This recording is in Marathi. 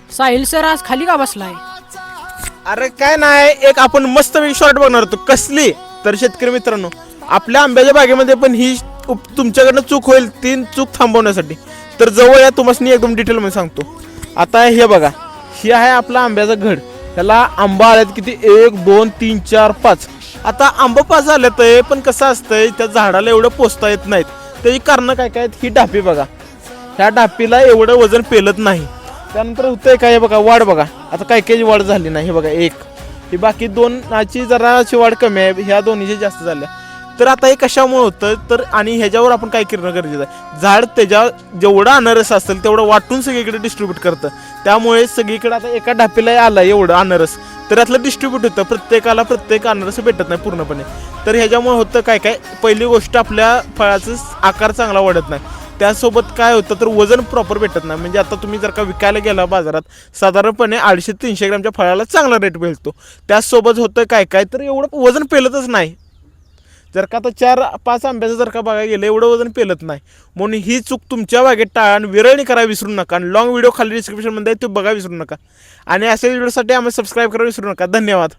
साहिल सर आज खाली का बसलाय? अरे काय नाही, एक आपण मस्त शॉर्ट बघणार होतो. कसली तर शेतकरी मित्रांनो, आपल्या आंब्याच्या बागेमध्ये पण ही तुमच्याकडनं चूक होईल, तीन चूक थांबवण्यासाठी. तर जवळ या, तुम्हाला एकदम डिटेलमध्ये सांगतो. आता हे बघा, ही आहे आपला आंब्याचा घड. त्याला आंबा आल्यात किती, 1 2 3 4 5. आता आंबा 5 झाल्यात, पण कसं असतंय त्या झाडाला एवढं पोचता येत नाहीत. त्याची कारणं काय काय आहेत? ही डापी बघा, ह्या डापीला एवढं वजन पेलत नाही. त्यानंतर होतंय काय बघा, वाढ बघा, आता काय काय वाढ झाली नाही. हे बघा, एक ही बाकी दोनाची जराची वाढ कमी आहे, ह्या दोन्हीची जास्त झाल्या. तर आता हे कशामुळे होतं तर, आणि ह्याच्यावर आपण काय करणं गरजेचं आहे, झाड त्याच्या जेवढा अनरस असेल तेवढं वाटून सगळीकडे डिस्ट्रीब्यूट करतं. त्यामुळे सगळीकडे आता एका डापीला आलं एवढं अनरस, तर यातलं डिस्ट्रीब्यूट होतं, प्रत्येकाला प्रत्येक अनरस भेटत नाही पूर्णपणे. तर ह्याच्यामुळे होतं काय काय, पहिली गोष्ट आपल्या फळाचा आकार चांगला वाढत नाही. त्यासोबत काय होतं तर वजन प्रॉपर भेटत नाही. म्हणजे आता तुम्ही जर का विकायला गेला बाजारात, साधारणपणे 250-300 ग्रॅमच्या फळाला चांगला रेट मिळतो. त्याचसोबत होतं काय काय तर एवढं वजन पेलतच नाही. जर का आता 4-5 आंब्याचं जर का बघायला गेलं, एवढं वजन पेलत नाही. म्हणून ही चूक तुमच्या बागेत टाळा आणि विरळणी करायला विसरू नका. आणि लॉंग व्हिडिओ खाली डिस्क्रिप्शनमध्ये आहे, तो बघा विसरू नका. आणि अशा व्हिडिओसाठी आम्हाला सबस्क्राईब करायला विसरू नका. धन्यवाद.